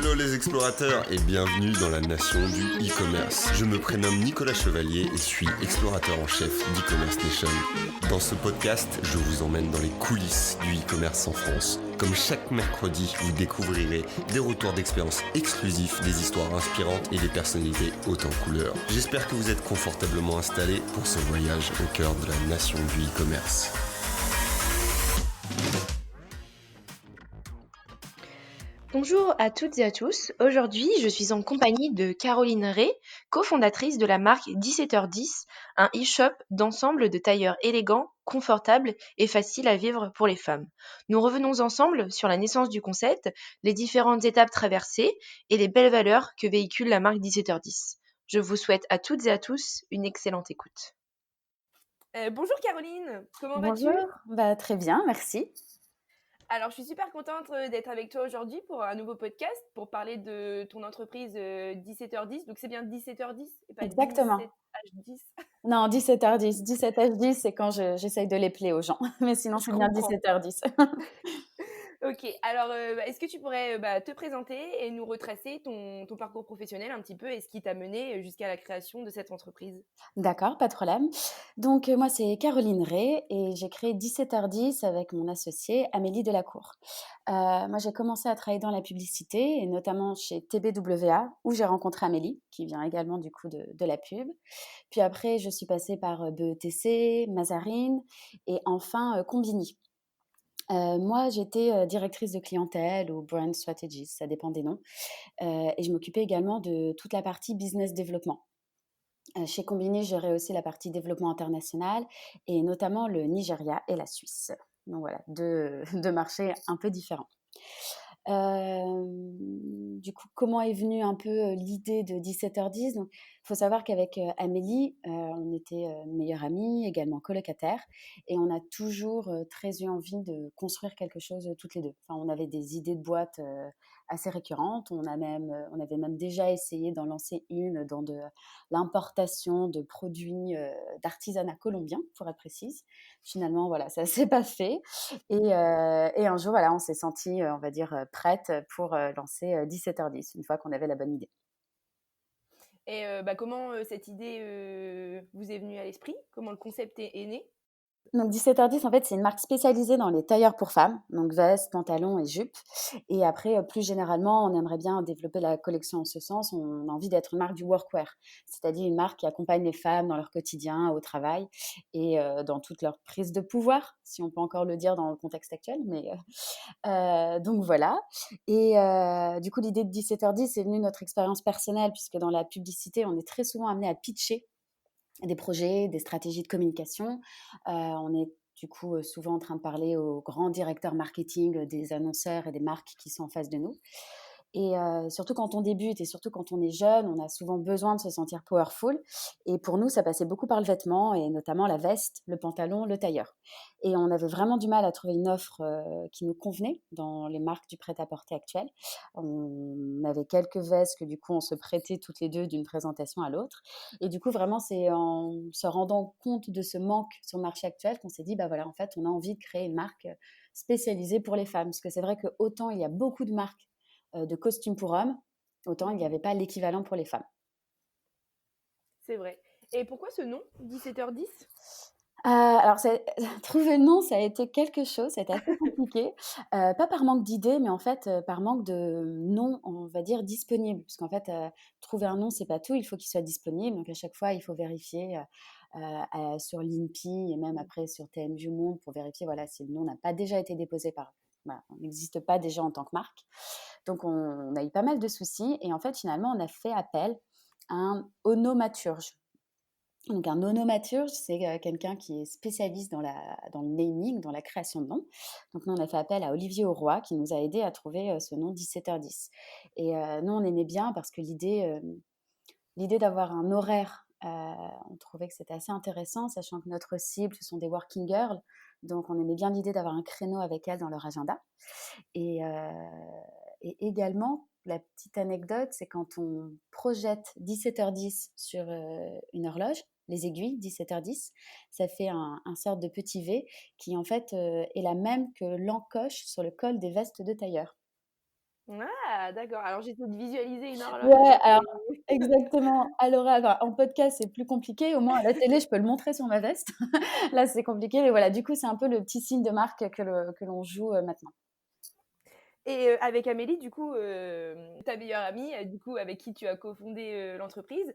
Hello les explorateurs et bienvenue dans la nation du e-commerce. Je me prénomme Nicolas Chevalier et suis explorateur en chef d'e-commerce nation. Dans ce podcast, je vous emmène dans les coulisses du e-commerce en France. Comme chaque mercredi, vous découvrirez des retours d'expériences exclusifs, des histoires inspirantes et des personnalités hautes en couleurs. J'espère que vous êtes confortablement installés pour ce voyage au cœur de la nation du e-commerce. Bonjour à toutes et à tous. Aujourd'hui, je suis en compagnie de Caroline Ray, cofondatrice de la marque 17h10, un e-shop d'ensemble de tailleurs élégants, confortables et faciles à vivre pour les femmes. Nous revenons ensemble sur la naissance du concept, les différentes étapes traversées et les belles valeurs que véhicule la marque 17h10. Je vous souhaite à toutes et à tous une excellente écoute. Bonjour Caroline, comment vas-tu? Bonjour, très bien, merci. Alors, je suis super contente d'être avec toi aujourd'hui pour un nouveau podcast pour parler de ton entreprise 17h10. Donc, c'est bien 17h10 et pas Exactement. 17h10. Non, 17h10. 17h10, c'est quand j'essaye de les plaire aux gens. Mais sinon, Je c'est bien comprends. 17h10. Ok, alors est-ce que tu pourrais te présenter et nous retracer ton parcours professionnel un petit peu et ce qui t'a mené jusqu'à la création de cette entreprise? D'accord, pas de problème. Donc, moi, c'est Caroline Ray et j'ai créé 17h10 avec mon associée Amélie Delacour. Moi, j'ai commencé à travailler dans la publicité et notamment chez TBWA où j'ai rencontré Amélie, qui vient également du coup de la pub. Puis après, je suis passée par BETC, Mazarine et enfin Combini. Moi, j'étais directrice de clientèle ou brand strategist, ça dépend des noms. Et je m'occupais également de toute la partie business développement. Chez Combini, je gérais aussi la partie développement international et notamment le Nigeria et la Suisse. Donc voilà, deux marchés un peu différents. Du coup, comment est venue un peu l'idée de 17h10? Donc, il faut savoir qu'avec Amélie, on était meilleures amies, également colocataires, et on a toujours très eu envie de construire quelque chose toutes les deux. Enfin, on avait des idées de boîte assez récurrentes. On avait même déjà essayé d'en lancer une dans de l'importation de produits d'artisanat colombien, pour être précise. Finalement, voilà, ça s'est pas fait. Et un jour, voilà, on s'est sentis, on va dire, prêtes pour lancer 17h10, une fois qu'on avait la bonne idée. Et comment cette idée vous est venue à l'esprit? Comment le concept est né? Donc 17h10, en fait, c'est une marque spécialisée dans les tailleurs pour femmes, donc vestes, pantalons et jupes. Et après, plus généralement, on aimerait bien développer la collection en ce sens. On a envie d'être une marque du workwear, c'est-à-dire une marque qui accompagne les femmes dans leur quotidien, au travail et dans toute leur prise de pouvoir, si on peut encore le dire dans le contexte actuel. Mais donc voilà. Et du coup, l'idée de 17h10 est venue de notre expérience personnelle, puisque dans la publicité, on est très souvent amené à pitcher des projets, des stratégies de communication. On est du coup souvent en train de parler aux grands directeurs marketing des annonceurs et des marques qui sont en face de nous. Et surtout quand on débute et surtout quand on est jeune, on a souvent besoin de se sentir powerful. Et pour nous, ça passait beaucoup par le vêtement et notamment la veste, le pantalon, le tailleur. Et on avait vraiment du mal à trouver une offre qui nous convenait dans les marques du prêt-à-porter actuelles. On avait quelques vestes que du coup on se prêtait toutes les deux d'une présentation à l'autre. Et du coup, vraiment, c'est en se rendant compte de ce manque sur le marché actuel qu'on s'est dit, bah voilà, en fait, on a envie de créer une marque spécialisée pour les femmes. Parce que c'est vrai que autant il y a beaucoup de marques de costumes pour hommes, autant il n'y avait pas l'équivalent pour les femmes. C'est vrai. Et pourquoi ce nom, 17h10? Alors, trouver le nom, ça a été quelque chose, ça a été assez compliqué. Pas par manque d'idées, mais en fait, par manque de noms, on va dire, disponibles. Parce qu'en fait, trouver un nom, c'est pas tout, il faut qu'il soit disponible. Donc, à chaque fois, il faut vérifier sur l'INPI et même après sur TMJ Monde pour vérifier voilà, si le nom n'a pas déjà été déposé par. Voilà, on n'existe pas déjà en tant que marque. Donc, on a eu pas mal de soucis. Et en fait, finalement, on a fait appel à un onomaturge. Donc un onomaturge, c'est quelqu'un qui est spécialiste dans le naming, dans la création de noms. Donc nous, on a fait appel à Olivier Auroy qui nous a aidé à trouver ce nom 17h10. Et nous, on aimait bien parce que l'idée d'avoir un horaire, on trouvait que c'était assez intéressant, sachant que notre cible, ce sont des working girls. Donc on aimait bien l'idée d'avoir un créneau avec elles dans leur agenda. Et, et également, la petite anecdote, c'est quand on projette 17h10 sur une horloge, les aiguilles 17h10, ça fait un sorte de petit V qui en fait est la même que l'encoche sur le col des vestes de tailleur. Ah d'accord, alors j'essaie de visualiser une horloge Ouais, avec, alors exactement. À l'oral, enfin, en podcast, c'est plus compliqué. Au moins, à la télé, je peux le montrer sur ma veste. Là, c'est compliqué, mais voilà, du coup, c'est un peu le petit signe de marque que l'on joue, maintenant. et avec Amélie, du coup, ta meilleure amie, du coup, avec qui tu as cofondé, l'entreprise,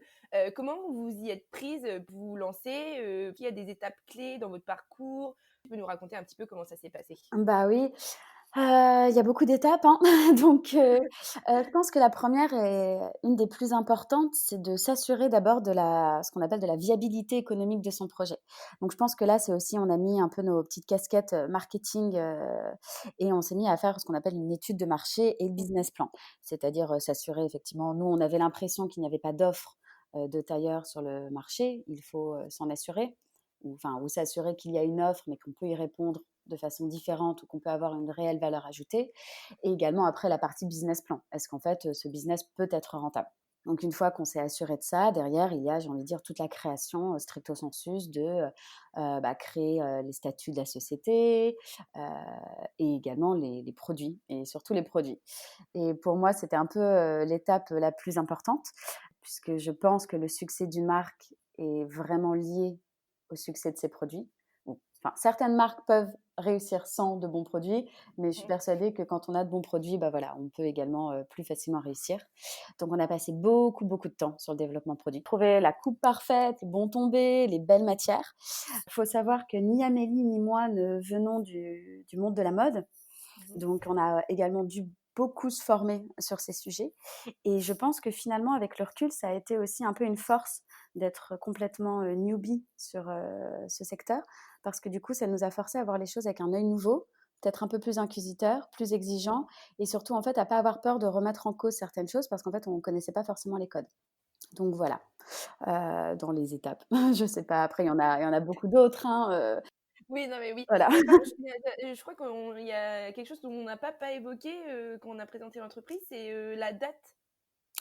comment vous y êtes prises, pour vous lancer? Est-ce qu'il y a des étapes clés dans votre parcours? Tu peux nous raconter un petit peu comment ça s'est passé? Bah oui, il y a beaucoup d'étapes, hein. Donc je pense que la première et une des plus importantes, c'est de s'assurer d'abord de la ce qu'on appelle de la viabilité économique de son projet. Donc je pense que là, c'est aussi on a mis un peu nos petites casquettes, marketing, et on s'est mis à faire ce qu'on appelle une étude de marché et le Mmh. business plan. C'est-à-dire, s'assurer effectivement nous, on avait l'impression qu'il n'y avait pas d'offre, de tailleurs sur le marché. Il faut, s'en assurer ou s'assurer qu'il y a une offre, mais qu'on peut y répondre de façon différente ou qu'on peut avoir une réelle valeur ajoutée. Et également après la partie business plan. Est-ce qu'en fait, ce business peut être rentable? Donc une fois qu'on s'est assuré de ça, derrière, il y a, j'ai envie de dire, toute la création, stricto sensus de, créer, les statuts de la société, heu et également les produits et surtout les produits. Et pour moi, c'était un peu, l'étape la plus importante puisque je pense que le succès d'une marque est vraiment lié au succès de ses produits. Bon, enfin, certaines marques peuvent réussir sans de bons produits, mais je suis Mmh. persuadée que quand on a de bons produits, bah voilà, on peut également plus facilement réussir. Donc, on a passé beaucoup, beaucoup de temps sur le développement produit. Trouver la coupe parfaite, les bons tombés, les belles matières. Il faut savoir que ni Amélie ni moi ne venons du monde de la mode. Mmh. Donc, on a également dû beaucoup se former sur ces sujets. Et je pense que finalement, avec le recul, ça a été aussi un peu une force d'être complètement newbie sur ce secteur, parce que du coup, ça nous a forcé à voir les choses avec un œil nouveau, peut-être un peu plus inquisiteur, plus exigeant, et surtout, en fait, à pas avoir peur de remettre en cause certaines choses, parce qu'en fait, on ne connaissait pas forcément les codes. Donc voilà, dans les étapes. Je sais pas, après, il y en a beaucoup d'autres, hein, Oui, non, mais oui. voilà. Par contre, je crois qu'il y a quelque chose dont on n'a pas évoqué, quand on a présenté l'entreprise, c'est, la date.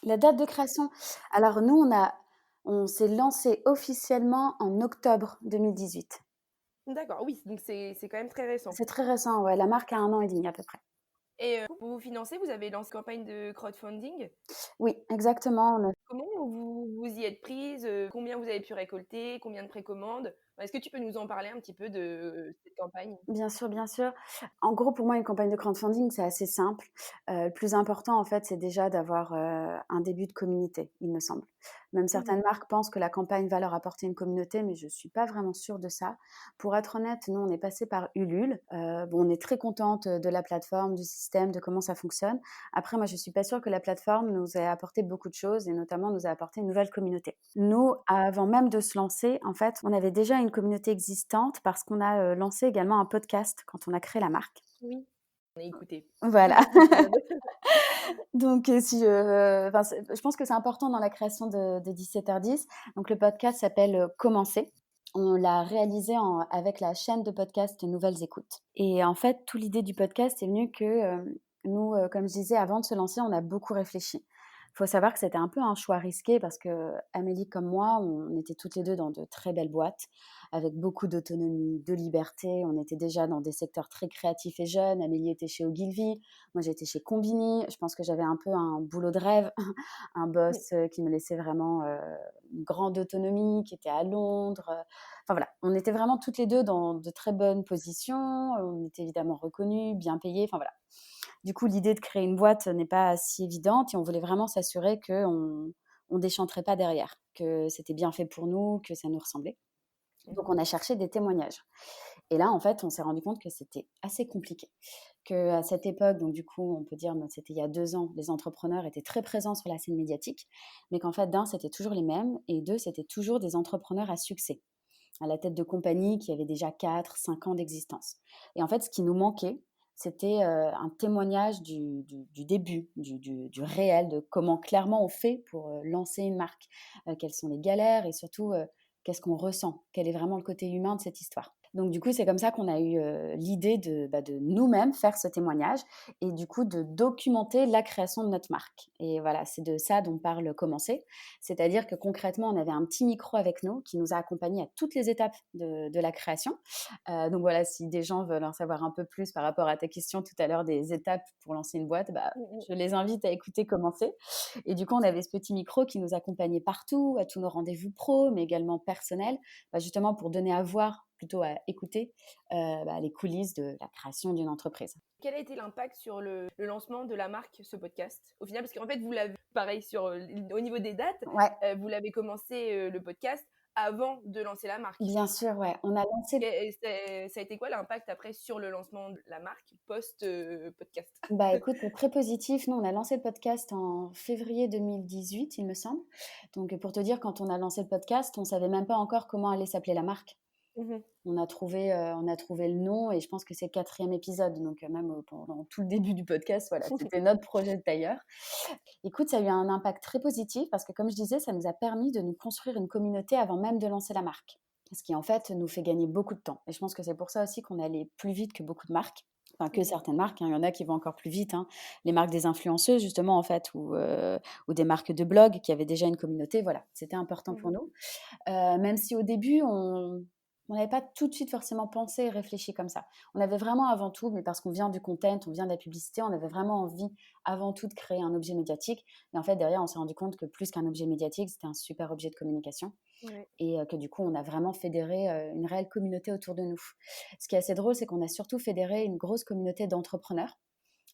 La date de création, alors nous, on s'est lancé officiellement en octobre 2018. D'accord, oui, donc c'est quand même très récent. C'est très récent, ouais, la marque a 1 an et demi à peu près. Et pour vous financer, vous avez lancé une campagne de crowdfunding. Oui, exactement, Comment vous y êtes prise? Combien vous avez pu récolter? Combien de précommandes? Est-ce que tu peux nous en parler un petit peu de cette campagne? bien sûr, bien sûr. En gros, pour moi, une campagne de crowdfunding, c'est assez simple. Le plus important, en fait, c'est déjà d'avoir, un début de communauté, il me semble. Même Mmh. certaines marques pensent que la campagne va leur apporter une communauté, mais je suis pas vraiment sûre de ça. Pour être honnête, nous, on est passé par Ulule. Bon, on est très contente, de la plateforme, du système, de comment ça fonctionne. Après, moi, je suis pas sûre que la plateforme nous ait apporté beaucoup de choses et notamment nous a apporté une nouvelle communauté. Nous, avant même de se lancer, en fait, on avait déjà une communauté existante parce qu'on a, lancé également un podcast quand on a créé la marque. Oui, on a écouté. Voilà. Cet épisode. Donc si, enfin, je pense que c'est important dans la création de 17h10. Donc le podcast s'appelle, Commencer. On l'a réalisé avec la chaîne de podcast Nouvelles Écoutes et en fait, toute l'idée du podcast est venue que, nous, comme je disais, avant de se lancer, on a beaucoup réfléchi. Il faut savoir que c'était un peu un choix risqué parce qu'Amélie comme moi, on était toutes les 2 dans de très belles boîtes avec beaucoup d'autonomie, de liberté. On était déjà dans des secteurs très créatifs et jeunes. Amélie était chez Ogilvy, moi j'étais chez Combini. Je pense que j'avais un peu un boulot de rêve, un Oui. boss, qui me laissait vraiment, une grande autonomie, qui était à Londres, enfin voilà. On était vraiment toutes les 2 dans de très bonnes positions, on était évidemment reconnues, bien payées, enfin voilà. Du coup, l'idée de créer une boîte n'est pas si évidente et on voulait vraiment s'assurer qu'on on déchanterait pas derrière, que c'était bien fait pour nous, que ça nous ressemblait. Donc Mmh. on a cherché des témoignages et là, en fait, on s'est rendu compte que c'était assez compliqué. Qu'à cette époque, donc du coup, on peut dire, c'était il y a 2 ans, les entrepreneurs étaient très présents sur la scène médiatique, mais qu'en fait, d'un, c'était toujours les mêmes et deux, c'était toujours des entrepreneurs à succès, à la tête de compagnies qui avaient déjà 4, 5 ans d'existence. Et en fait, ce qui nous manquait, c'était, un témoignage du début, du réel, de comment clairement on fait pour, lancer une marque. Quelles sont les galères et surtout, qu'est-ce qu'on ressent? Quel est vraiment le côté humain de cette histoire? Donc du coup, c'est comme ça qu'on a eu l'idée de nous-mêmes faire ce témoignage et du coup de documenter la création de notre marque. Et voilà, c'est de ça dont parle Commencer. C'est-à-dire que concrètement, on avait un petit micro avec nous qui nous a accompagnés à toutes les étapes de la création. Donc voilà, si des gens veulent en savoir un peu plus par rapport à ta question tout à l'heure des étapes pour lancer une boîte, bah, Mmh. je les invite à écouter Commencer. Et du coup, on avait ce petit micro qui nous accompagnait partout, à tous nos rendez-vous pro, mais également personnels, justement pour donner à voir, plutôt à écouter, les coulisses de la création d'une entreprise. Quel a été l'impact sur le lancement de la marque, ce podcast? Au final, parce qu'en fait, vous l'avez pareil sur, au niveau des dates, Ouais, vous l'avez commencé, le podcast avant de lancer la marque. bien sûr, ouais. On a lancé Et ça a été quoi l'impact après sur le lancement de la marque post, podcast? écoute, très positif. Nous, on a lancé le podcast en février 2018, il me semble. Donc pour te dire, quand on a lancé le podcast, on savait même pas encore comment allait s'appeler la marque. Mmh. On a trouvé le nom et je pense que c'est le 4e épisode, donc même, pendant tout le début du podcast, voilà, c'était notre projet de tailleur. Écoute, ça a eu un impact très positif parce que comme je disais, ça nous a permis de nous construire une communauté avant même de lancer la marque. Ce qui en fait nous fait gagner beaucoup de temps et je pense que c'est pour ça aussi qu'on allait plus vite que beaucoup de marques. Enfin, que Mmh. certaines marques, hein, il y en a qui vont encore plus vite, hein. Les marques des influenceuses justement en fait ou des marques de blog qui avaient déjà une communauté, voilà, c'était important pour Mmh. nous. Même si au début, on n'avait pas tout de suite forcément pensé et réfléchi comme ça. On avait vraiment avant tout, mais parce qu'on vient du content, on vient de la publicité, on avait vraiment envie avant tout de créer un objet médiatique. Et en fait, derrière, on s'est rendu compte que plus qu'un objet médiatique, c'était un super objet de communication. Ouais. Et que du coup, on a vraiment fédéré une réelle communauté autour de nous. Ce qui est assez drôle, c'est qu'on a surtout fédéré une grosse communauté d'entrepreneurs,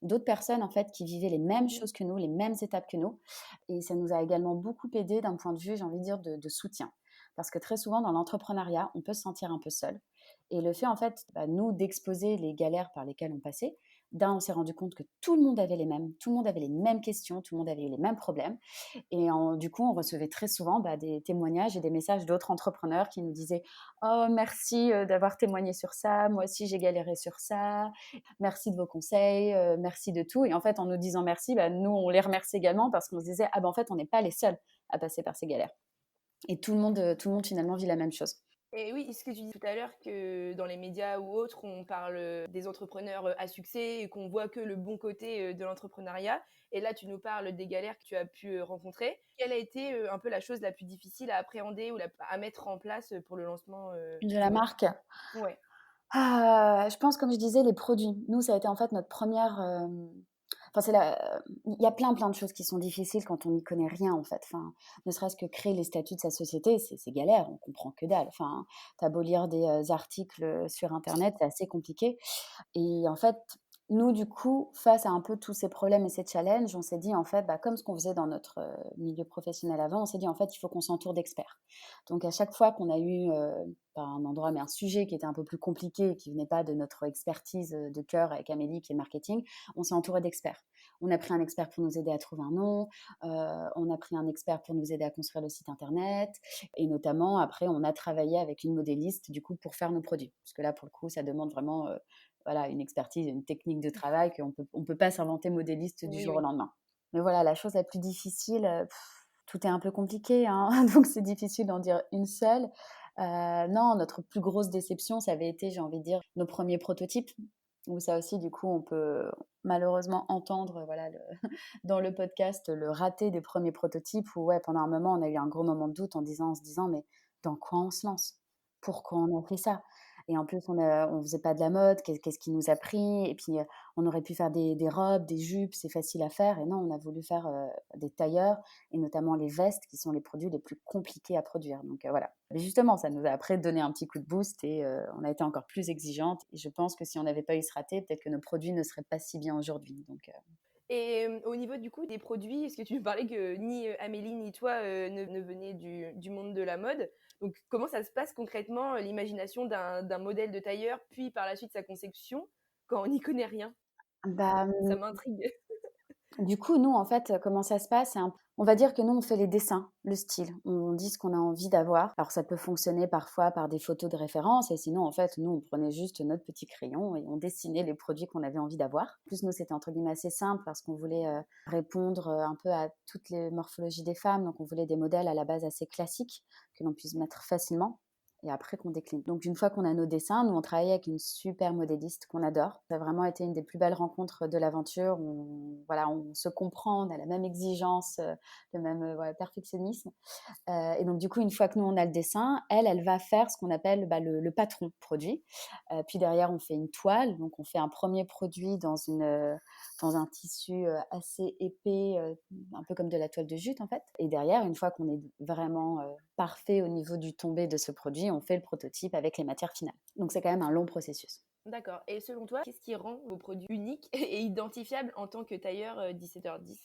d'autres personnes en fait qui vivaient les mêmes Mmh. choses que nous, les mêmes étapes que nous. Et ça nous a également beaucoup aidé d'un point de vue, j'ai envie de dire, de soutien. Parce que très souvent dans l'entrepreneuriat, on peut se sentir un peu seul. Et le fait en fait, nous, d'exposer les galères par lesquelles on passait, on s'est rendu compte que tout le monde avait tout le monde avait les mêmes questions, tout le monde avait eu les mêmes problèmes. Et du coup, on recevait très souvent des témoignages et des messages d'autres entrepreneurs qui nous disaient: «Oh, merci d'avoir témoigné sur ça. Moi aussi, j'ai galéré sur ça. Merci de vos conseils, merci de tout.» Et en fait, en nous disant merci, nous, on les remercie également parce qu'on se disait: «Ah ben, en fait, on n'est pas les seuls à passer par ces galères.» Et tout le monde finalement vit la même chose. Et oui, ce que tu dis tout à l'heure que dans les médias ou autres, on parle, des entrepreneurs, à succès et qu'on voit que le bon côté, de l'entrepreneuriat et là, tu nous parles des galères que tu as pu, rencontrer. Quelle a été, un peu la chose la plus difficile à appréhender ou à mettre en place, pour le lancement, De de la votre marque? ouais. Je pense comme je disais les produits. Nous, ça a été en fait notre première. Enfin c'est la il y a plein de choses qui sont difficiles quand on n'y connaît rien en fait. Enfin, ne serait-ce que créer les statuts de sa société, c'est galère, on comprend que dalle. Enfin, tu as beau lire des, articles, sur internet, c'est assez compliqué. Et en fait, nous, du coup, face à un peu tous ces problèmes et ces challenges, on s'est dit, en fait, comme ce qu'on faisait dans notre milieu professionnel avant, on s'est dit, en fait, il faut qu'on s'entoure d'experts. Donc, à chaque fois qu'on a eu, pas un endroit, mais un sujet qui était un peu plus compliqué, qui venait pas de notre expertise de cœur avec Amélie, qui est marketing, on s'est entouré d'experts. On a pris un expert pour nous aider à trouver un nom, on a pris un expert pour nous aider à construire le site internet, et notamment, après, on a travaillé avec une modéliste, du coup, pour faire nos produits. Parce que là, pour le coup, ça demande vraiment voilà, une expertise, une technique de travail qu'on peut pas s'inventer modéliste du Oui, jour au oui. lendemain. Mais voilà, la chose la plus difficile, tout est un peu compliqué, hein, donc c'est difficile d'en dire une seule. Non, notre plus grosse déception, ça avait été, j'ai envie de dire, nos premiers prototypes, où ça aussi, du coup, on peut malheureusement entendre, voilà, dans le podcast, le raté des premiers prototypes, où ouais, pendant un moment, on a eu un gros moment de doute en se disant, mais dans quoi on se lance? Pourquoi on a fait ça? Et en plus, on faisait pas de la mode, qu'est-ce qui nous a pris? Et puis, on aurait pu faire des robes, des jupes, c'est facile à faire. Et non, on a voulu faire des tailleurs et notamment les vestes qui sont les produits les plus compliqués à produire. Donc voilà. Mais justement, ça nous a après donné un petit coup de boost et on a été encore plus exigeante. Et je pense que si on n'avait pas eu ce raté, peut-être que nos produits ne seraient pas si bien aujourd'hui. Donc Et au niveau du coup des produits, est-ce que tu me parlais que ni, Amélie ni toi, ne venez du monde de la mode. Donc comment ça se passe concrètement, l'imagination d'un modèle de tailleur, puis par la suite sa conception, quand on n'y connaît rien? bah, Ça m'intrigue. Du coup, nous, en fait, comment ça se passe? On va dire que nous, on fait les dessins, le style. On dit ce qu'on a envie d'avoir. Alors, ça peut fonctionner parfois par des photos de référence et sinon, en fait, nous, on prenait juste notre petit crayon et on dessinait les produits qu'on avait envie d'avoir. En plus, nous, c'était entre guillemets assez simple parce qu'on voulait répondre un peu à toutes les morphologies des femmes. Donc, on voulait des modèles à la base assez classiques que l'on puisse mettre facilement. et après qu'on décline. Donc une fois qu'on a nos dessins, nous on travaille avec une super modéliste qu'on adore. Ça a vraiment été une des plus belles rencontres de l'aventure. On se comprend, on a la même exigence, le même perfectionnisme. Et donc du coup, une fois que nous on a le dessin, elle va faire ce qu'on appelle le patron produit. Puis derrière, on fait une toile. Donc on fait un premier produit dans un tissu assez épais, un peu comme de la toile de jute en fait. Et derrière, une fois qu'on est vraiment parfait au niveau du tombé de ce produit, on fait le prototype avec les matières finales. Donc c'est quand même un long processus. D'accord. Et selon toi, qu'est-ce qui rend vos produits uniques et identifiables en tant que tailleur 17h10?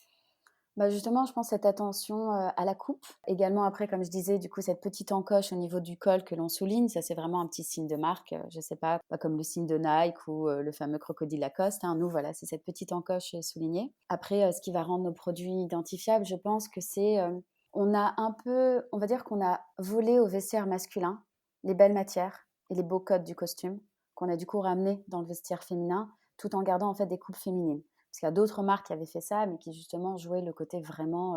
Justement, je pense cette attention à la coupe. Également, après, comme je disais, du coup, cette petite encoche au niveau du col que l'on souligne, ça c'est vraiment un petit signe de marque. Je ne sais pas comme le signe de Nike ou le fameux crocodile Lacoste. Hein. Nous, voilà, c'est cette petite encoche soulignée. Après, ce qui va rendre nos produits identifiables, je pense que c'est... on va dire qu'on a volé au vestiaire masculin les belles matières et les beaux codes du costume qu'on a du coup ramené dans le vestiaire féminin, tout en gardant en fait des coupes féminines. Parce qu'il y a d'autres marques qui avaient fait ça, mais qui justement jouaient le côté vraiment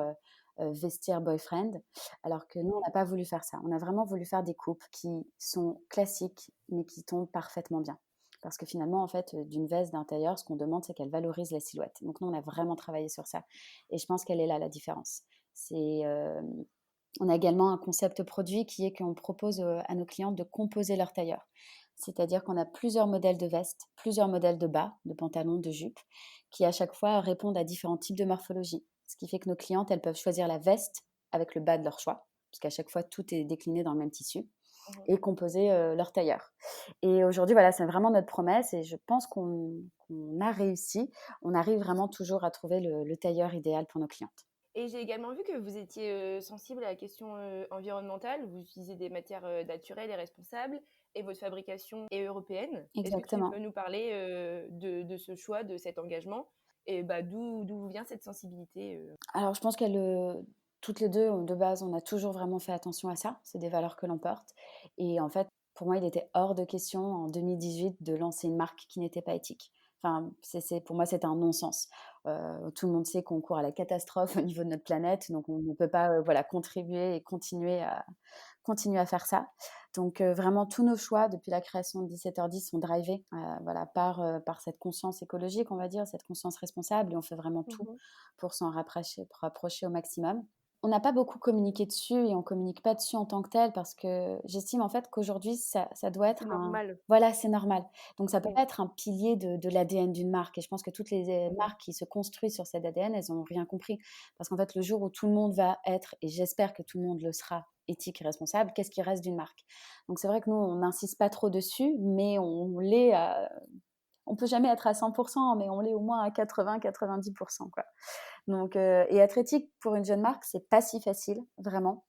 vestiaire boyfriend, alors que nous, on n'a pas voulu faire ça. On a vraiment voulu faire des coupes qui sont classiques, mais qui tombent parfaitement bien. Parce que finalement, en fait, d'une veste, d'un tailleur, ce qu'on demande, c'est qu'elle valorise la silhouette. Donc nous, on a vraiment travaillé sur ça. Et je pense qu'elle est là, la différence. On a également un concept produit qui est qu'on propose à nos clientes de composer leur tailleur. C'est-à-dire qu'on a plusieurs modèles de vestes, plusieurs modèles de bas, de pantalons, de jupes, qui à chaque fois répondent à différents types de morphologie. Ce qui fait que nos clientes, elles peuvent choisir la veste avec le bas de leur choix, puisqu'à chaque fois, tout est décliné dans le même tissu, et composer leur tailleur. Et aujourd'hui, voilà, c'est vraiment notre promesse, et je pense qu'on a réussi. On arrive vraiment toujours à trouver le tailleur idéal pour nos clientes. Et j'ai également vu que vous étiez sensible à la question environnementale. Vous utilisez des matières naturelles et responsables et votre fabrication est européenne. Est-ce que tu Exactement. peux nous parler de ce choix, de cet engagement et d'où vient cette sensibilité Alors, je pense toutes les deux, de base, on a toujours vraiment fait attention à ça. C'est des valeurs que l'on porte. Et en fait, pour moi, il était hors de question en 2018 de lancer une marque qui n'était pas éthique. Enfin, pour moi, c'est un non-sens. Tout le monde sait qu'on court à la catastrophe au niveau de notre planète, donc on ne peut pas contribuer et continuer à faire ça. Donc vraiment, tous nos choix depuis la création de 17h10 sont drivés par cette conscience écologique, on va dire, cette conscience responsable, et on fait vraiment tout pour s'en rapprocher au maximum. On n'a pas beaucoup communiqué dessus et on communique pas dessus en tant que tel parce que j'estime en fait qu'aujourd'hui ça doit être C'est normal. voilà, c'est normal. Donc ça peut pas être un pilier de l'ADN d'une marque, et je pense que toutes les marques qui se construisent sur cet ADN, elles n'ont rien compris. Parce qu'en fait, le jour où tout le monde va être, et j'espère que tout le monde le sera, éthique et responsable, qu'est-ce qui reste d'une marque? Donc c'est vrai que nous, on n'insiste pas trop dessus, mais on l'est on peut jamais être à 100%, mais on l'est au moins à 80-90%, quoi. Donc, et être éthique pour une jeune marque, c'est pas si facile, vraiment.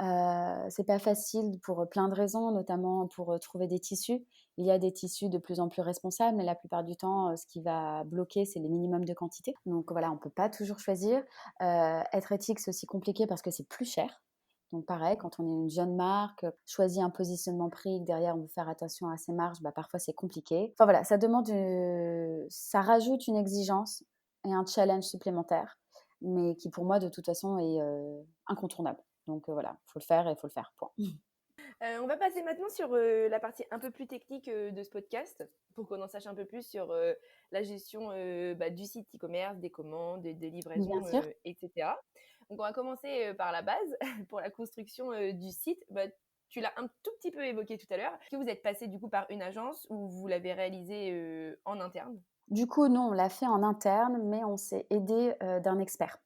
C'est pas facile pour plein de raisons, notamment pour trouver des tissus. Il y a des tissus de plus en plus responsables, mais la plupart du temps, ce qui va bloquer, c'est les minimums de quantité. Donc voilà, on peut pas toujours choisir. Être éthique, c'est aussi compliqué parce que c'est plus cher. Donc pareil, quand on est une jeune marque, choisit un positionnement prix, que derrière on veut faire attention à ses marges, parfois c'est compliqué. Enfin voilà, ça rajoute une exigence et un challenge supplémentaire, mais qui pour moi de toute façon est incontournable. Donc voilà, il faut le faire et il faut le faire, point. On va passer maintenant sur la partie un peu plus technique de ce podcast pour qu'on en sache un peu plus sur la gestion du site e-commerce, des commandes, des livraisons, Bien sûr. etc. Donc on va commencer par la base pour la construction du site. Tu l'as un tout petit peu évoqué tout à l'heure. Est-ce que vous êtes passé du coup par une agence ou vous l'avez réalisé en interne? Du coup, non, on l'a fait en interne, mais on s'est aidé d'un expert.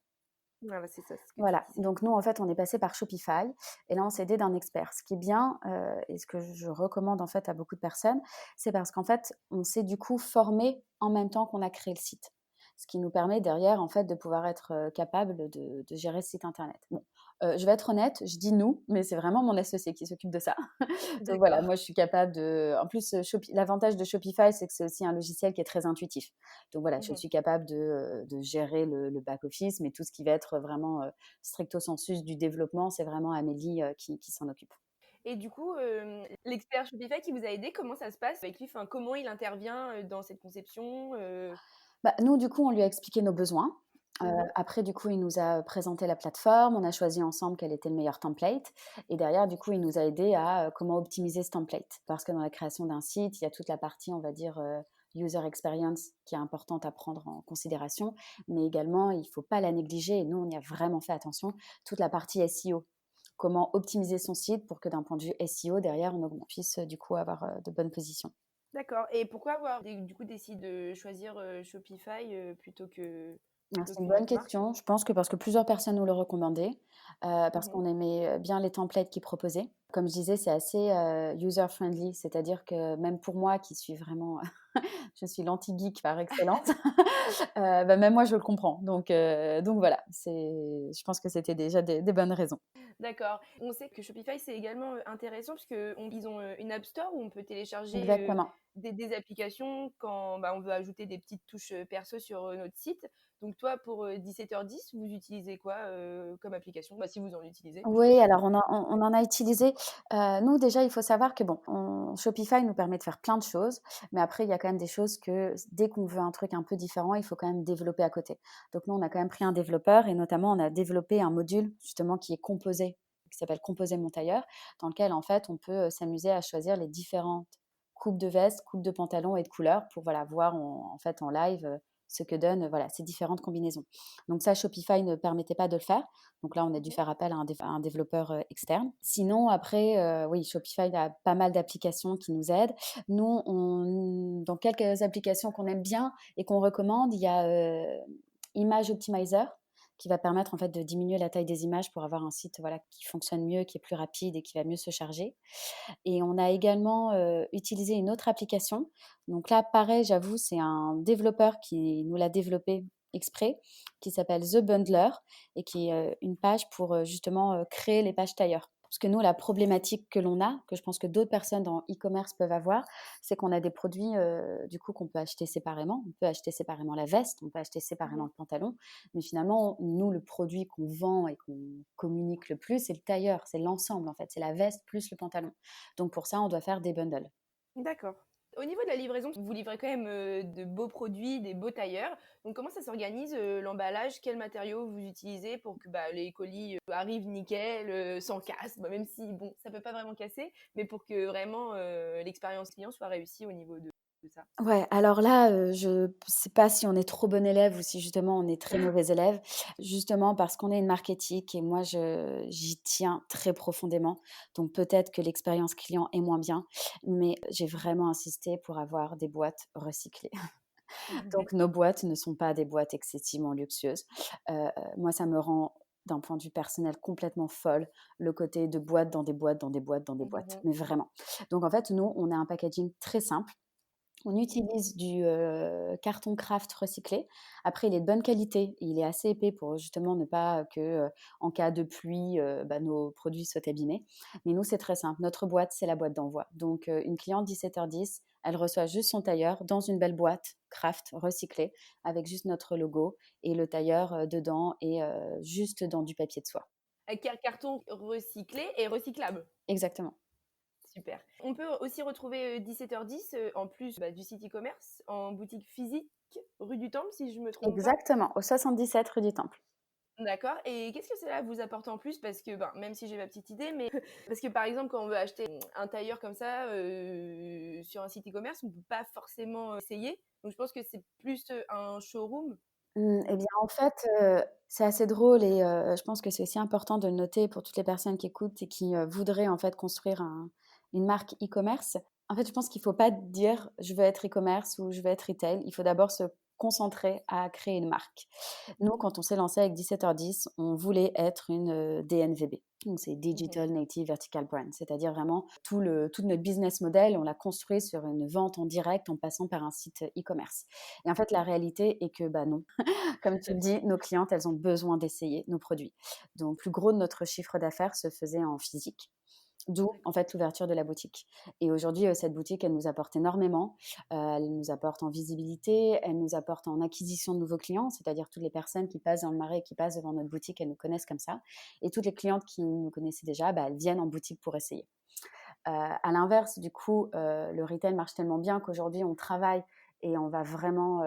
Voilà, c'est ça. Voilà, donc nous en fait on est passé par Shopify et là on s'est aidé d'un expert. Ce qui est bien et ce que je recommande en fait à beaucoup de personnes, c'est parce qu'en fait on s'est du coup formé en même temps qu'on a créé le site. Ce qui nous permet derrière en fait de pouvoir être capable de gérer ce site internet. Bon, je vais être honnête, je dis nous, mais c'est vraiment mon associé qui s'occupe de ça. Donc voilà, moi je suis capable de. En plus, l'avantage de Shopify, c'est que c'est aussi un logiciel qui est très intuitif. Donc voilà, je suis capable de gérer le back-office, mais tout ce qui va être vraiment stricto sensus du développement, c'est vraiment Amélie qui s'en occupe. Et du coup, l'expert Shopify qui vous a aidé, comment ça se passe avec lui? Enfin, comment il intervient dans cette conception Nous, du coup, on lui a expliqué nos besoins. Après, du coup, il nous a présenté la plateforme. On a choisi ensemble quel était le meilleur template. Et derrière, du coup, il nous a aidé à comment optimiser ce template. Parce que dans la création d'un site, il y a toute la partie, on va dire, user experience qui est importante à prendre en considération. Mais également, il ne faut pas la négliger. Et nous, on y a vraiment fait attention. Toute la partie SEO. Comment optimiser son site pour que d'un point de vue SEO, derrière, on puisse du coup avoir de bonnes positions. D'accord. Et pourquoi avoir du coup décidé de choisir Shopify plutôt C'est une qu'une bonne autre marque? question. Je pense que parce que plusieurs personnes nous le recommandaient, parce Mhm. qu'on aimait bien les templates qu'ils proposaient. Comme je disais, c'est assez user-friendly, c'est-à-dire que même pour moi qui suis vraiment, je suis l'anti-geek par excellence, bah, même moi je le comprends. Donc voilà, je pense que c'était déjà des bonnes raisons. D'accord. On sait que Shopify, c'est également intéressant parce qu'ils ont une App Store où on peut télécharger Exactement. des applications quand on veut ajouter des petites touches perso sur notre site. Donc toi, pour 17h10, vous utilisez quoi comme application? Bah, si vous en utilisez, je Oui, pense. alors on en a utilisé. Nous déjà, il faut savoir que bon, Shopify nous permet de faire plein de choses, mais après il y a quand même des choses que dès qu'on veut un truc un peu différent, il faut quand même développer à côté. Donc nous, on a quand même pris un développeur et notamment on a développé un module justement qui est composé, qui s'appelle Composer mon tailleur, dans lequel en fait on peut s'amuser à choisir les différentes coupes de veste, coupes de pantalon et de couleurs pour voilà voir en fait en live ce que donnent voilà ces différentes combinaisons. Donc ça, Shopify ne permettait pas de le faire. Donc là, on a dû Mhm. faire appel à un développeur externe. Sinon, après, oui, Shopify a pas mal d'applications qui nous aident. Nous, dans quelques applications qu'on aime bien et qu'on recommande, il y a Image Optimizer qui va permettre en fait de diminuer la taille des images pour avoir un site voilà, qui fonctionne mieux, qui est plus rapide et qui va mieux se charger. Et on a également utilisé une autre application. Donc là, pareil, j'avoue, c'est un développeur qui nous l'a développé exprès, qui s'appelle The Bundler et qui est une page pour justement créer les pages tailleurs. Parce que nous, la problématique que l'on a, que je pense que d'autres personnes dans e-commerce peuvent avoir, c'est qu'on a des produits du coup qu'on peut acheter séparément. On peut acheter séparément la veste, on peut acheter séparément Mhm. le pantalon. Mais finalement, nous, le produit qu'on vend et qu'on communique le plus, c'est le tailleur, c'est l'ensemble en fait. C'est la veste plus le pantalon. Donc pour ça, on doit faire des bundles. D'accord. Au niveau de la livraison, vous livrez quand même de beaux produits, des beaux tailleurs. Donc comment ça s'organise l'emballage? Quels matériaux vous utilisez pour que les colis arrivent nickel, sans casse? Bah, même si bon, ça peut pas vraiment casser, mais pour que vraiment l'expérience client soit réussie au niveau de ça. Ouais, alors là, je sais pas si on est trop bon élève ou si justement on est très mauvais élève. Justement parce qu'on est une marque éthique et moi j'y tiens très profondément. Donc peut-être que l'expérience client est moins bien, mais j'ai vraiment insisté pour avoir des boîtes recyclées. Donc nos boîtes ne sont pas des boîtes excessivement luxueuses. Moi ça me rend d'un point de vue personnel complètement folle, le côté de boîtes dans des boîtes, dans des boîtes, dans des boîtes, Mhm. mais vraiment. Donc en fait, nous, on a un packaging très simple. On Mhm. utilise du carton Kraft recyclé. Après, il est de bonne qualité. Il est assez épais pour justement ne pas que, en cas de pluie, nos produits soient abîmés. Mais nous, c'est très simple. Notre boîte, c'est la boîte d'envoi. Donc, une cliente 17h10, elle reçoit juste son tailleur dans une belle boîte Kraft recyclée avec juste notre logo et le tailleur dedans et juste dans du papier de soie. Avec un carton recyclé et recyclable. Exactement. Super. On peut aussi retrouver 17h10 en plus du site e-commerce en boutique physique rue du Temple, si je me trompe pas. Exactement, au 77 rue du Temple. D'accord. Et qu'est-ce que cela vous apporte en plus? Parce que, même si j'ai ma petite idée, mais parce que par exemple, quand on veut acheter un tailleur comme ça sur un site e-commerce, on ne peut pas forcément essayer. Donc je pense que c'est plus un showroom. Eh bien, en fait, c'est assez drôle et je pense que c'est aussi important de le noter pour toutes les personnes qui écoutent et qui, voudraient, en fait, construire une marque e-commerce. En fait, je pense qu'il ne faut pas dire: «Je veux être e-commerce» ou «Je veux être retail». Il faut d'abord se concentrer à créer une marque. Nous, Mhm, quand on s'est lancé avec 17h10, on voulait être une, DNVB. Donc c'est mhm, Digital Native Vertical Brand, c'est-à-dire vraiment tout notre business model, on l'a construit sur une vente en direct en passant par un site e-commerce. Et en fait, la réalité est que, bah, non. Comme tu le dis, nos clientes, elles ont besoin d'essayer nos produits. Donc, le plus gros de notre chiffre d'affaires se faisait en physique. D'où, en d'accord. fait, l'ouverture de la boutique. Et aujourd'hui, cette boutique, elle nous apporte énormément. Elle nous apporte en visibilité, elle nous apporte en acquisition de nouveaux clients, c'est-à-dire toutes les personnes qui passent dans le marais, qui passent devant notre boutique, elles nous connaissent comme ça. Et toutes les clientes qui nous connaissaient déjà, elles viennent en boutique pour essayer. À l'inverse, du coup, le retail marche tellement bien qu'aujourd'hui, on travaille et on va vraiment,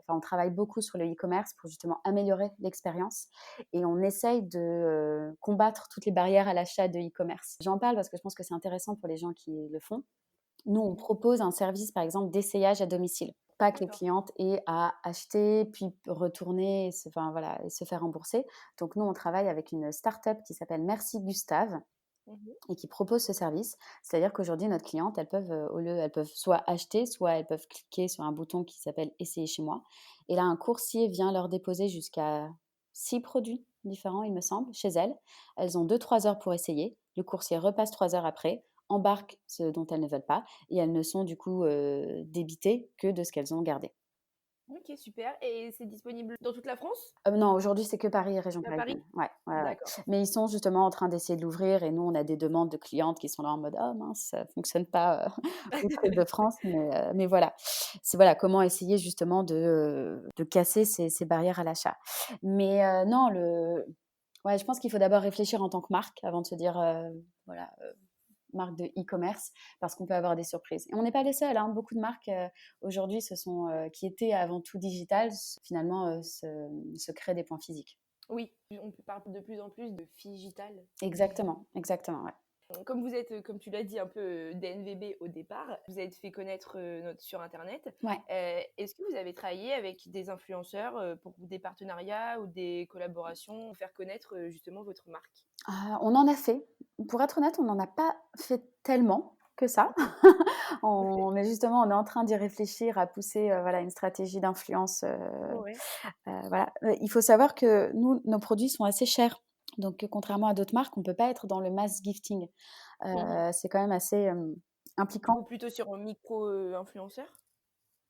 on travaille beaucoup sur le e-commerce pour justement améliorer l'expérience et on essaye de combattre toutes les barrières à l'achat de e-commerce. J'en parle parce que je pense que c'est intéressant pour les gens qui le font. Nous, on propose un service, par exemple, d'essayage à domicile. Pas que les D'accord. clientes aient à acheter, puis retourner, et se faire rembourser. Donc, nous, on travaille avec une start-up qui s'appelle Merci Gustave Mhm. et qui propose ce service. C'est-à-dire qu'aujourd'hui, notre cliente, elles peuvent soit acheter, soit elles peuvent cliquer sur un bouton qui s'appelle Essayer chez moi. Et là, un coursier vient leur déposer jusqu'à 6 produits différents, il me semble, chez elles. Elles ont 2-3 heures pour essayer. Le coursier repasse 3 heures après, embarque ce dont elles ne veulent pas et elles ne sont du coup débitées que de ce qu'elles ont gardé. Ok, super. Et c'est disponible dans toute la France? Non, aujourd'hui, c'est que Paris et région À Paris? parisienne. Ouais, ouais, ouais. D'accord. Mais ils sont justement en train d'essayer de l'ouvrir et nous, on a des demandes de clientes qui sont là en mode: «Oh mince, ça fonctionne pas, outre Île-de-France», mais voilà. C'est voilà, comment essayer justement de casser ces barrières à l'achat. Mais non, ouais, je pense qu'il faut d'abord réfléchir en tant que marque avant de se dire, voilà, marque de e-commerce parce qu'on peut avoir des surprises. Et on n'est pas les seuls, hein. Beaucoup de marques aujourd'hui qui étaient avant tout digitales, finalement se créent des points physiques. Oui, on parle de plus en plus de digital. Exactement, exactement, ouais. Comme vous êtes, comme tu l'as dit, un peu DNVB au départ, vous êtes fait connaître sur Internet. Ouais. Est-ce que vous avez travaillé avec des influenceurs pour des partenariats ou des collaborations pour faire connaître justement votre marque? On en a fait. Pour être honnête, on n'en a pas fait tellement que ça. Mais justement, on est en train d'y réfléchir à pousser voilà, une stratégie d'influence. Ouais. Voilà. Il faut savoir que nous, nos produits sont assez chers. Donc, contrairement à d'autres marques, on ne peut pas être dans le mass gifting. Mhm. C'est quand même assez impliquant. Vous plutôt sur un micro-influenceur?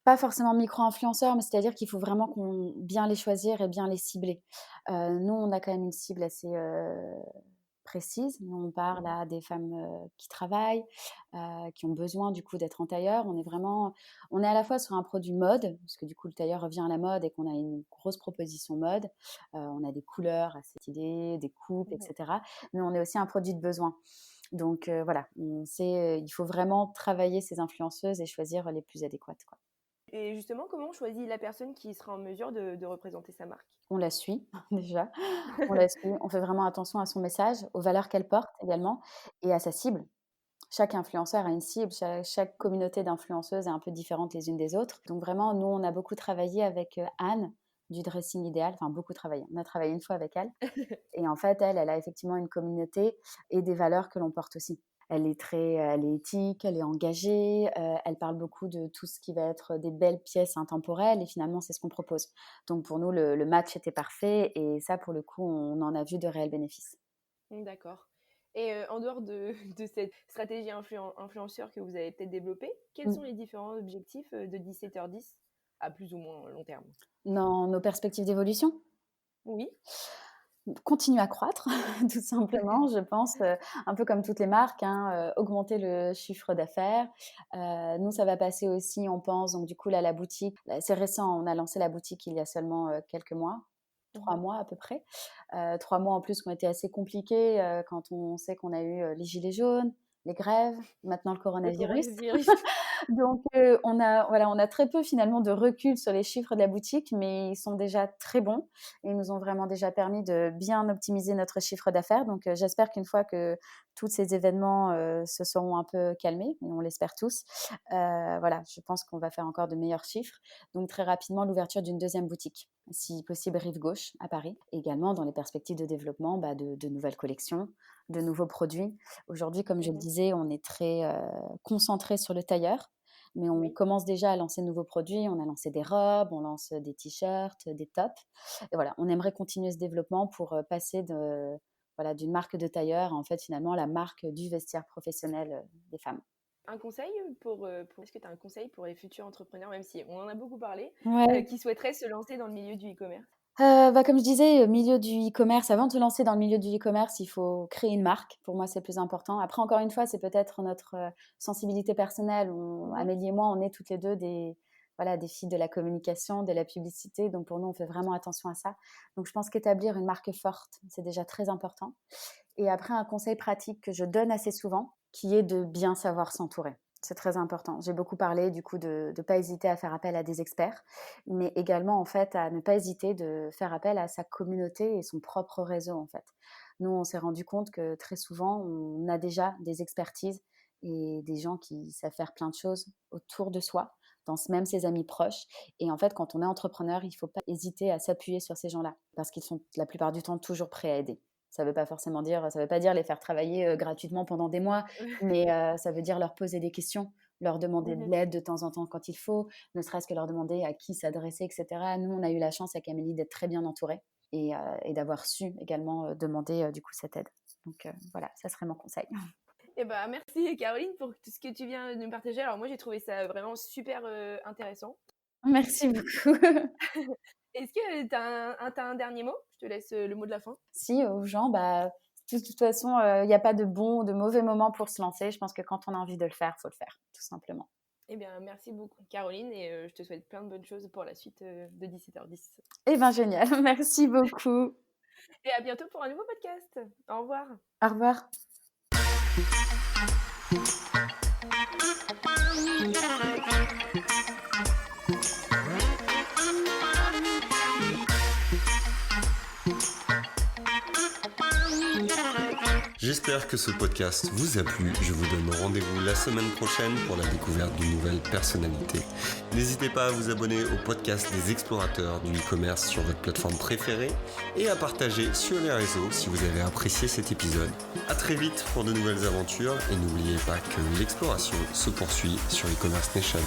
Pas forcément micro-influenceurs, mais c'est-à-dire qu'il faut vraiment bien les choisir et bien les cibler. Nous, on a quand même une cible assez précise. Nous, on parle à des femmes qui travaillent, qui ont besoin du coup d'être en tailleur. On est à la fois sur un produit mode, parce que du coup le tailleur revient à la mode et qu'on a une grosse proposition mode. On a des couleurs assez stylées, des coupes, Mhm. etc. Mais on est aussi un produit de besoin. Donc voilà, il faut vraiment travailler ces influenceuses et choisir les plus adéquates, quoi. Et justement, comment on choisit la personne qui sera en mesure de représenter sa marque? On la suit déjà, on la suit, on fait vraiment attention à son message, aux valeurs qu'elle porte également et à sa cible. Chaque influenceur a une cible, chaque communauté d'influenceuses est un peu différente les unes des autres. Donc vraiment, nous, on a beaucoup travaillé avec Anne du Dressing Idéal, enfin beaucoup travaillé. On a travaillé une fois avec elle et en fait, elle a effectivement une communauté et des valeurs que l'on porte aussi. Elle est éthique, elle est engagée, elle parle beaucoup de tout ce qui va être des belles pièces intemporelles et finalement, c'est ce qu'on propose. Donc pour nous, le match était parfait et ça, pour le coup, on en a vu de réels bénéfices. D'accord. Et en dehors de cette stratégie influenceur que vous avez peut-être développée, quels Mmh. sont les différents objectifs de 17h10 à plus ou moins long terme? Dans nos perspectives d'évolution, Oui. continuer à croître, tout simplement, je pense, un peu comme toutes les marques, hein, augmenter le chiffre d'affaires. Nous, ça va passer aussi, on pense, donc du coup, là, la boutique, là, c'est récent, on a lancé la boutique il y a seulement quelques mois, 3 Mhm. mois à peu près. 3 mois en plus qui ont été assez compliqués quand on sait qu'on a eu les gilets jaunes, les grèves, maintenant le Le coronavirus. coronavirus. Donc, on a très peu finalement de recul sur les chiffres de la boutique, mais ils sont déjà très bons et ils nous ont vraiment déjà permis de bien optimiser notre chiffre d'affaires. Donc, j'espère qu'une fois que tous ces événements se seront un peu calmés, et on l'espère tous, voilà, je pense qu'on va faire encore de meilleurs chiffres. Donc, très rapidement, l'ouverture d'une deuxième boutique, si possible rive gauche à Paris. Également, dans les perspectives de développement de nouvelles collections, de nouveaux produits. Aujourd'hui, comme je le Mhm. disais, on est très concentré sur le tailleur. Mais on Oui. commence déjà à lancer de nouveaux produits. On a lancé des robes, on lance des t-shirts, des tops. Et voilà, on aimerait continuer ce développement pour passer voilà, d'une marque de tailleur à en fait finalement la marque du vestiaire professionnel des femmes. Un conseil est-ce que tu as un conseil pour les futurs entrepreneurs, même si on en a beaucoup parlé, Ouais. qui souhaiteraient se lancer dans le milieu du e-commerce? Comme je disais, milieu du e-commerce, avant de se lancer dans le milieu du e-commerce, il faut créer une marque. Pour moi, c'est le plus important. Après, encore une fois, c'est peut-être notre sensibilité personnelle. Mhm. Amélie et moi, on est toutes les deux voilà, des filles de la communication, de la publicité. Donc, pour nous, on fait vraiment attention à ça. Donc, je pense qu'établir une marque forte, c'est déjà très important. Et après, un conseil pratique que je donne assez souvent, qui est de bien savoir s'entourer. C'est très important. J'ai beaucoup parlé du coup de ne pas hésiter à faire appel à des experts, mais également en fait à ne pas hésiter de faire appel à sa communauté et son propre réseau en fait. Nous, on s'est rendu compte que très souvent, on a déjà des expertises et des gens qui savent faire plein de choses autour de soi, dans même ses amis proches. Et en fait, quand on est entrepreneur, il ne faut pas hésiter à s'appuyer sur ces gens-là parce qu'ils sont la plupart du temps toujours prêts à aider. Ça veut pas dire les faire travailler gratuitement pendant des mois, mais ça veut dire leur poser des questions, leur demander de l'aide de temps en temps quand il faut, ne serait-ce que leur demander à qui s'adresser, etc. Nous, on a eu la chance avec Amélie d'être très bien entourée et d'avoir su également demander du coup cette aide. Donc voilà, ça serait mon conseil. Eh ben, merci Caroline pour tout ce que tu viens de me partager. Alors moi, j'ai trouvé ça vraiment super intéressant. Merci beaucoup. Est-ce que tu as un dernier mot? Je te laisse le mot de la fin. Si, aux gens, de toute façon, il n'y a pas de bon ou de mauvais moment pour se lancer. Je pense que quand on a envie de le faire, il faut le faire, tout simplement. Eh bien, merci beaucoup Caroline et je te souhaite plein de bonnes choses pour la suite de 17h10. Eh bien, génial. Merci beaucoup. Et à bientôt pour un nouveau podcast. Au revoir. Au revoir. J'espère que ce podcast vous a plu. Je vous donne rendez-vous la semaine prochaine pour la découverte d'une nouvelle personnalité. N'hésitez pas à vous abonner au podcast des explorateurs du e-commerce sur votre plateforme préférée et à partager sur les réseaux si vous avez apprécié cet épisode. À très vite pour de nouvelles aventures et n'oubliez pas que l'exploration se poursuit sur e-commerce Nation.